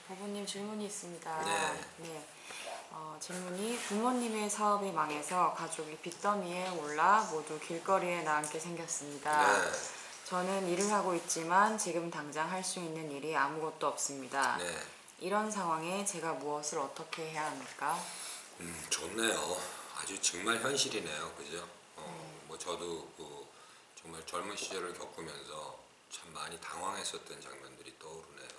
부모님 질문이 있습니다. 네. 네. 질문이 부모님의 사업이 망해서 가족이 빚더미에 올라 모두 길거리에 나앉게 생겼습니다. 네. 저는 일을 하고 있지만 지금 당장 할 수 있는 일이 아무것도 없습니다. 네. 이런 상황에 제가 무엇을 어떻게 해야 합니까? 좋네요. 아주 정말 현실이네요. 그죠? 뭐 저도 정말 젊은 시절을 겪으면서 참 많이 당황했었던 장면들이 떠오르네요.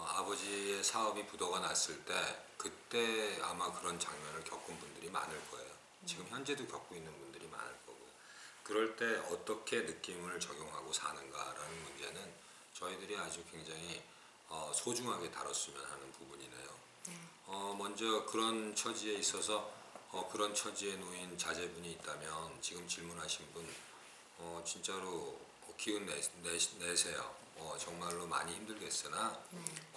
아버지의 사업이 부도가 났을 때 그때 아마 그런 장면을 겪은 분들이 많을 거예요. 지금 현재도 겪고 있는 분들이 많을 거고요. 그럴 때 어떻게 느낌을 적용하고 사는가라는 문제는 저희들이 아주 굉장히 소중하게 다뤘으면 하는 부분이네요. 먼저 그런 처지에 있어서 그런 처지에 놓인 자제분이 있다면 지금 질문하신 분 진짜로 기운 내세요. 정말로 많이 힘들겠으나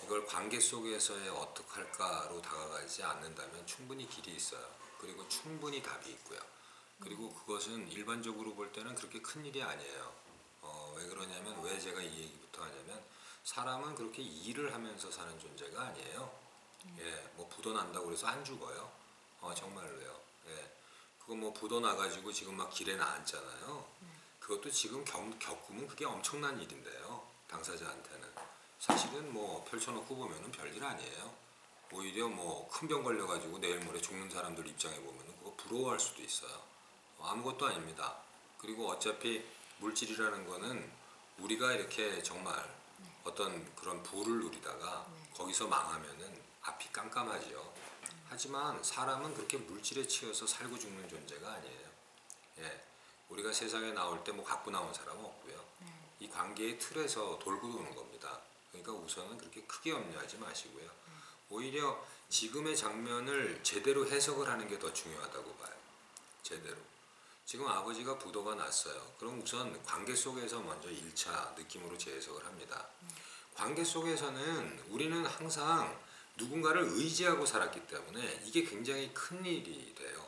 이걸 관계 속에서의 어떡할까로 다가가지 않는다면 충분히 길이 있어요. 그리고 충분히 답이 있고요. 그리고 그것은 일반적으로 볼 때는 그렇게 큰 일이 아니에요. 왜 그러냐면 왜 제가 이 얘기부터 하냐면 사람은 그렇게 일을 하면서 사는 존재가 아니에요. 예, 뭐 부도 난다고 해서 안 죽어요. 정말로요. 예, 그거 뭐 부도 나가지고 지금 막 길에 나앉잖아요. 그것도 지금 겪으면 그게 엄청난 일인데요. 당사자한테는 사실은 뭐 펼쳐놓고 보면은 별일 아니에요. 오히려 뭐 큰 병 걸려가지고 내일 모레 죽는 사람들 입장에 보면은 그거 부러워할 수도 있어요. 아무것도 아닙니다. 그리고 어차피 물질이라는 거는 우리가 이렇게 정말 어떤 그런 부를 누리다가 거기서 망하면은 앞이 깜깜하지요. 하지만 사람은 그렇게 물질에 치여서 살고 죽는 존재가 아니에요. 예, 우리가 세상에 나올 때 뭐 갖고 나온 사람은 없고요. 이 관계의 틀에서 돌고 도는 겁니다. 그러니까 우선은 그렇게 크게 염려하지 마시고요. 오히려 지금의 장면을 제대로 해석을 하는 게 더 중요하다고 봐요. 제대로. 지금 아버지가 부도가 났어요. 그럼 우선 관계 속에서 먼저 1차 느낌으로 재해석을 합니다. 관계 속에서는 우리는 항상 누군가를 의지하고 살았기 때문에 이게 굉장히 큰 일이 돼요.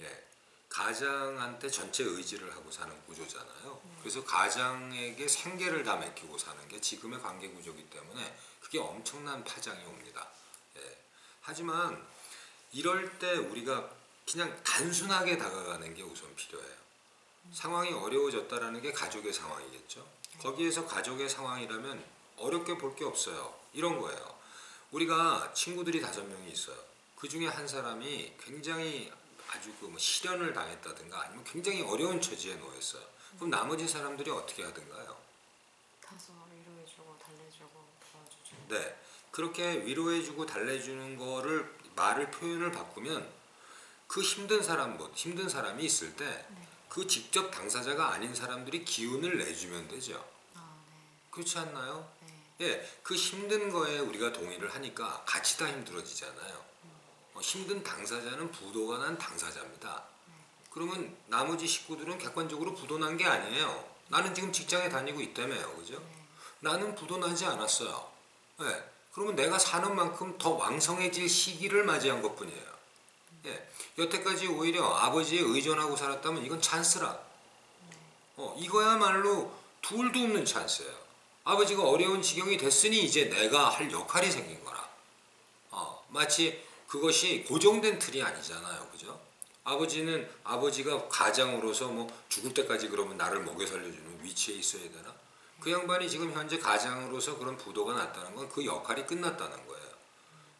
예. 가장한테 전체 의지를 하고 사는 구조잖아요. 그래서 가장에게 생계를 다 맡기고 사는 게 지금의 관계 구조이기 때문에 그게 엄청난 파장이 옵니다. 예. 하지만 이럴 때 우리가 그냥 단순하게 다가가는 게 우선 필요해요. 상황이 어려워졌다라는 게 가족의 상황이겠죠. 거기에서 가족의 상황이라면 어렵게 볼 게 없어요. 이런 거예요. 우리가 친구들이 5명이 있어요. 그 중에 한 사람이 굉장히 아주 뭐 실연을 당했다든가 아니면 굉장히 어려운 처지에 놓였어요. 그럼 나머지 사람들이 어떻게 하든가요? 가서 위로해주고 달래주고 도와주죠. 네, 그렇게 위로해주고 달래주는 거를 말을 표현을 바꾸면 그 힘든 사람이 있을 때 그 직접 당사자가 아닌 사람들이 기운을 내주면 되죠. 네. 그렇지 않나요? 네. 예, 그 힘든 거에 우리가 동의를 하니까 같이 다 힘들어지잖아요. 힘든 당사자는 부도가 난 당사자입니다. 그러면 나머지 식구들은 객관적으로 부도 난 게 아니에요. 나는 지금 직장에 다니고 있다며요. 그죠? 나는 부도 나지 않았어요. 예, 그러면 내가 사는 만큼 더 왕성해질 시기를 맞이한 것 뿐이에요. 예, 여태까지 오히려 아버지에 의존하고 살았다면 이건 찬스라. 이거야말로 둘도 없는 찬스예요. 아버지가 어려운 지경이 됐으니 이제 내가 할 역할이 생긴 거라. 마치 그것이 고정된 틀이 아니잖아요. 그죠? 아버지는 아버지가 가장으로서 뭐 죽을 때까지 그러면 나를 먹여 살려주는 위치에 있어야 되나? 그 양반이 지금 현재 가장으로서 그런 부도가 났다는 건 그 역할이 끝났다는 거예요.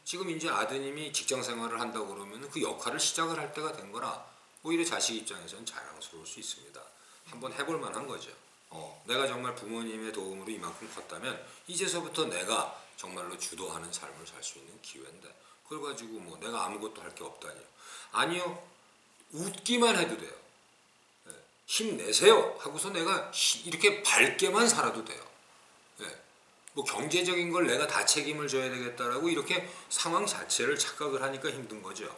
지금 이제 아드님이 직장 생활을 한다고 그러면 그 역할을 시작을 할 때가 된 거라 오히려 자식 입장에서는 자랑스러울 수 있습니다. 한번 해볼 만한 거죠. 내가 정말 부모님의 도움으로 이만큼 컸다면 이제서부터 내가 정말로 주도하는 삶을 살 수 있는 기회인데 그걸 가지고 뭐 내가 아무것도 할 게 없다니요. 아니요. 웃기만 해도 돼요. 예, 힘내세요 하고서 내가 이렇게 밝게만 살아도 돼요. 예, 뭐 경제적인 걸 내가 다 책임을 져야 되겠다라고 이렇게 상황 자체를 착각을 하니까 힘든 거죠.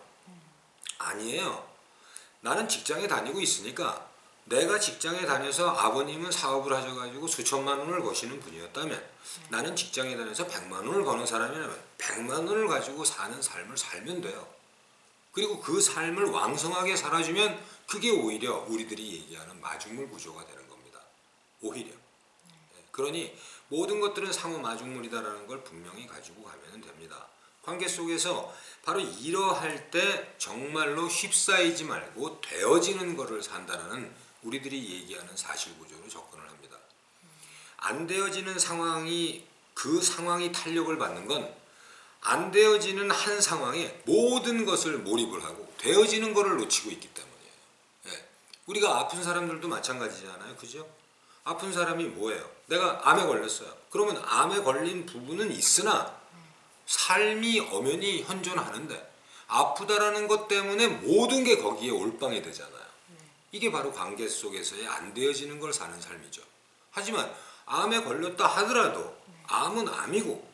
아니에요. 나는 직장에 다니고 있으니까 내가 직장에 다녀서 아버님은 사업을 하셔가지고 수천만 원을 버시는 분이었다면 나는 직장에 다녀서 100만 원을 버는 사람이라면 100만 원을 가지고 사는 삶을 살면 돼요. 그리고 그 삶을 왕성하게 살아주면 그게 오히려 우리들이 얘기하는 마중물 구조가 되는 겁니다. 오히려. 그러니 모든 것들은 상호 마중물이다라는 걸 분명히 가지고 가면 됩니다. 관계 속에서 바로 이러할 때 정말로 휩싸이지 말고 되어지는 것을 산다는 우리들이 얘기하는 사실구조로 접근을 합니다. 안 되어지는 상황이 그 상황이 탄력을 받는 건 안 되어지는 한 상황에 모든 것을 몰입을 하고 되어지는 것을 놓치고 있기 때문이에요. 예. 우리가 아픈 사람들도 마찬가지잖아요. 그죠? 아픈 사람이 뭐예요? 내가 암에 걸렸어요. 그러면 암에 걸린 부분은 있으나 삶이 엄연히 현존하는데 아프다라는 것 때문에 모든 게 거기에 올빵이 되잖아요. 이게 바로 관계 속에서의 안 되어지는 걸 사는 삶이죠. 하지만 암에 걸렸다 하더라도 암은 암이고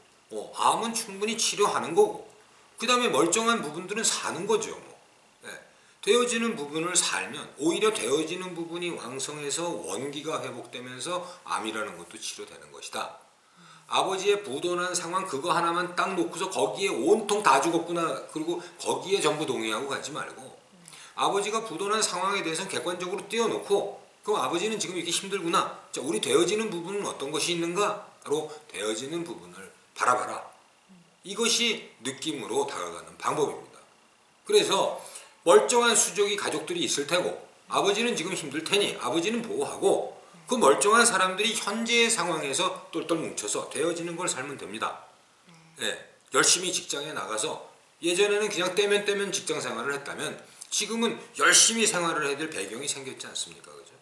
암은 충분히 치료하는 거고 그 다음에 멀쩡한 부분들은 사는 거죠. 예. 되어지는 부분을 살면 오히려 되어지는 부분이 왕성해서 원기가 회복되면서 암이라는 것도 치료되는 것이다. 아버지의 부도난 상황 그거 하나만 딱 놓고서 거기에 온통 다 죽었구나 그리고 거기에 전부 동의하고 가지 말고 아버지가 부도난 상황에 대해서는 객관적으로 띄워놓고 그럼 아버지는 지금 이렇게 힘들구나. 자, 우리 되어지는 부분은 어떤 것이 있는가로 되어지는 부분을 바라봐라. 이것이 느낌으로 다가가는 방법입니다. 그래서 멀쩡한 수족이 가족들이 있을 테고 아버지는 지금 힘들 테니 아버지는 보호하고 그 멀쩡한 사람들이 현재의 상황에서 똘똘 뭉쳐서 되어지는 걸 살면 됩니다. 예, 열심히 직장에 나가서 예전에는 그냥 떼면 직장 생활을 했다면 지금은 열심히 생활을 해야 될 배경이 생겼지 않습니까? 그죠?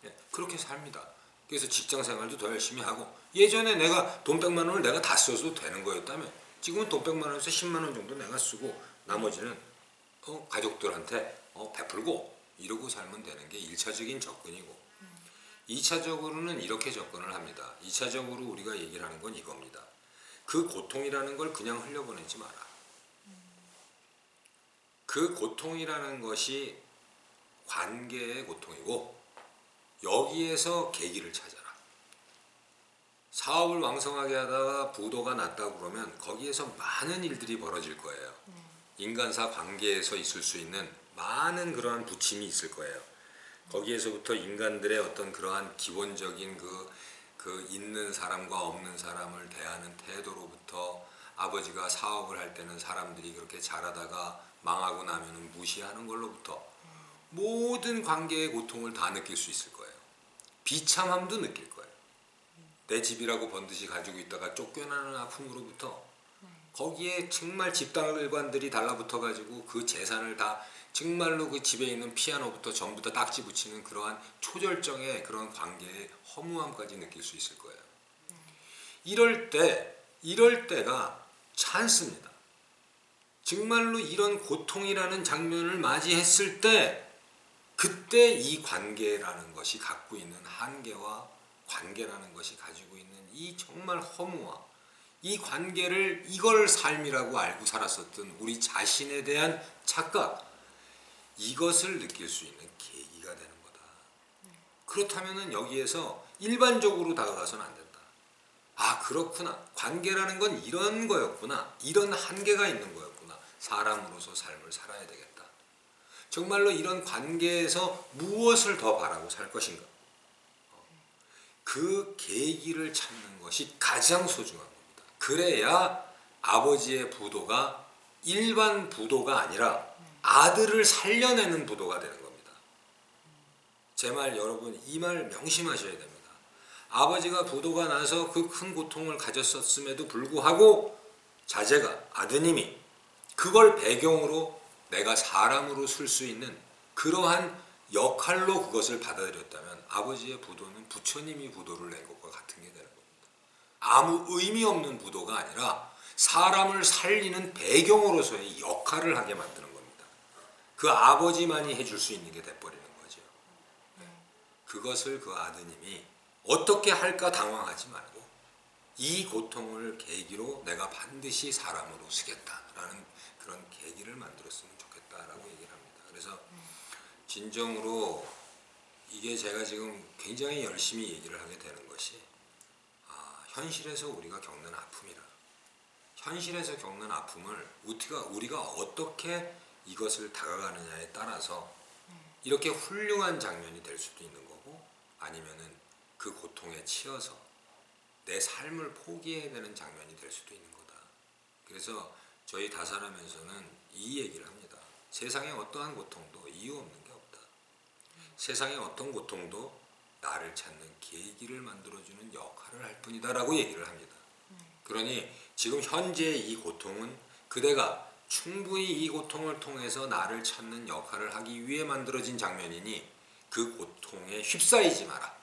예, 그렇게 삽니다. 그래서 직장 생활도 더 열심히 하고 예전에 내가 돈 100만 원을 내가 다 써도 되는 거였다면 지금은 돈 100만 원에서 10만 원 정도 내가 쓰고 나머지는 가족들한테 베풀고 이러고 살면 되는 게 1차적인 접근이고 2차적으로는 이렇게 접근을 합니다. 2차적으로 우리가 얘기를 하는 건 이겁니다. 그 고통이라는 걸 그냥 흘려보내지 마라. 그 고통이라는 것이 관계의 고통이고 여기에서 계기를 찾아라. 사업을 왕성하게 하다가 부도가 났다고 그러면 거기에서 많은 일들이 벌어질 거예요. 인간사 관계에서 있을 수 있는 많은 그러한 부침이 있을 거예요. 거기에서부터 인간들의 어떤 그러한 기본적인 그 있는 사람과 없는 사람을 대하는 태도로부터 아버지가 사업을 할 때는 사람들이 그렇게 잘하다가 망하고 나면은 무시하는 걸로부터 모든 관계의 고통을 다 느낄 수 있을 거예요. 비참함도 느낄 거예요. 내 집이라고 번듯이 가지고 있다가 쫓겨나는 아픔으로부터 거기에 정말 집단일관들이 달라붙어 가지고 그 재산을 다 정말로 그 집에 있는 피아노부터 전부 다 딱지 붙이는 그러한 초절정의 그런 관계의 허무함까지 느낄 수 있을 거예요. 이럴 때가 찬스입니다. 정말로 이런 고통이라는 장면을 맞이했을 때 그때 이 관계라는 것이 갖고 있는 한계와 관계라는 것이 가지고 있는 이 정말 허무와 이 관계를 이걸 삶이라고 알고 살았었던 우리 자신에 대한 착각 이것을 느낄 수 있는 계기가 되는 거다. 그렇다면 여기에서 일반적으로 다가가서는 안 된다. 아 그렇구나. 관계라는 건 이런 거였구나. 이런 한계가 있는 거였구나. 사람으로서 삶을 살아야 되겠다. 정말로 이런 관계에서 무엇을 더 바라고 살 것인가. 그 계기를 찾는 것이 가장 소중한 겁니다. 그래야 아버지의 부도가 일반 부도가 아니라 아들을 살려내는 부도가 되는 겁니다. 제 말 여러분 이 말 명심하셔야 됩니다. 아버지가 부도가 나서 그 큰 고통을 가졌었음에도 불구하고 자제가 아드님이 그걸 배경으로 내가 사람으로 쓸 수 있는 그러한 역할로 그것을 받아들였다면 아버지의 부도는 부처님이 부도를 낸 것과 같은 게 되는 겁니다. 아무 의미 없는 부도가 아니라 사람을 살리는 배경으로서의 역할을 하게 만드는 겁니다. 그 아버지만이 해줄 수 있는 게 돼버리는 거죠. 그것을 그 아드님이 어떻게 할까 당황하지 말고 이 고통을 계기로 내가 반드시 사람으로 쓰겠다라는 그런 계기를 만들었으면 좋겠다라고 얘기를 합니다. 그래서 진정으로 이게 제가 지금 굉장히 열심히 얘기를 하게 되는 것이 현실에서 우리가 겪는 아픔이라 현실에서 겪는 아픔을 우리가 어떻게 이것을 다가가느냐에 따라서 이렇게 훌륭한 장면이 될 수도 있는 거고 아니면은 그 고통에 치여서 내 삶을 포기해야 되는 장면이 될 수도 있는 거다. 그래서 저희 다살하면서는 이 얘기를 합니다. 세상에 어떠한 고통도 이유 없는 게 없다. 세상의 어떤 고통도 나를 찾는 계기를 만들어주는 역할을 할 뿐이다 라고 얘기를 합니다. 그러니 지금 현재의 이 고통은 그대가 충분히 이 고통을 통해서 나를 찾는 역할을 하기 위해 만들어진 장면이니 그 고통에 휩싸이지 마라.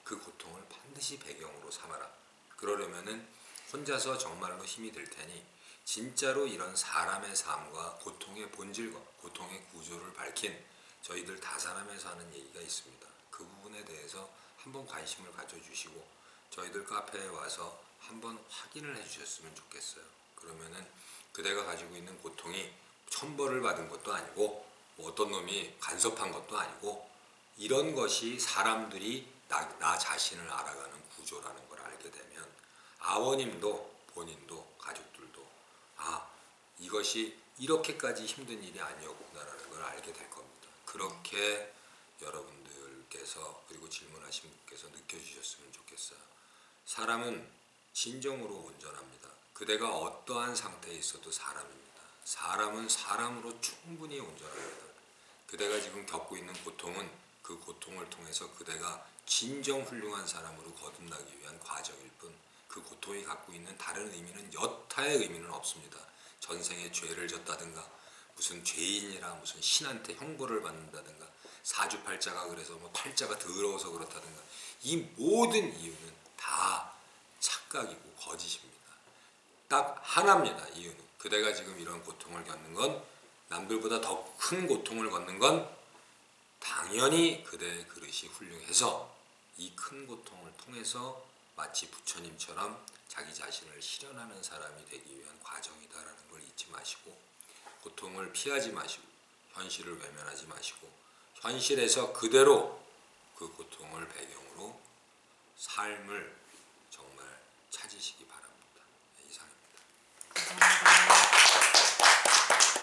그 고통을 반드시 배경으로 삼아라. 그러려면은 혼자서 정말로 힘이 들 테니 진짜로 이런 사람의 삶과 고통의 본질과 고통의 구조를 밝힌 저희들 다사람에서 하는 얘기가 있습니다. 그 부분에 대해서 한번 관심을 가져주시고 저희들 카페에 와서 한번 확인을 해주셨으면 좋겠어요. 그러면은 그대가 가지고 있는 고통이 천벌을 받은 것도 아니고 뭐 어떤 놈이 간섭한 것도 아니고 이런 것이 사람들이 나 자신을 알아가는 구조라는 걸 알게 되면 아버님도 본인도 가족들도 이것이 이렇게까지 힘든 일이 아니었구나라는 걸 알게 될 겁니다. 그렇게 여러분들께서 그리고 질문하신 분께서 느껴주셨으면 좋겠어요. 사람은 진정으로 온전합니다. 그대가 어떠한 상태에 있어도 사람입니다. 사람은 사람으로 충분히 온전합니다. 그대가 지금 겪고 있는 고통은 그 고통을 통해서 그대가 진정 훌륭한 사람으로 거듭나기 위한 과정일 뿐 그 고통이 갖고 있는 다른 의미는 여타의 의미는 없습니다. 전생에 죄를 졌다든가 무슨 죄인이라 무슨 신한테 형벌을 받는다든가 사주팔자가 그래서 뭐 팔자가 더러워서 그렇다든가 이 모든 이유는 다 착각이고 거짓입니다. 딱 하나입니다. 이유는 그대가 지금 이런 고통을 겪는 건 남들보다 더 큰 고통을 겪는 건 당연히 그대의 그릇이 훌륭해서 이 큰 고통을 통해서 마치 부처님처럼 자기 자신을 실현하는 사람이 되기 위한 과정이다라는 걸 잊지 마시고 고통을 피하지 마시고 현실을 외면하지 마시고 현실에서 그대로 그 고통을 배경으로 삶을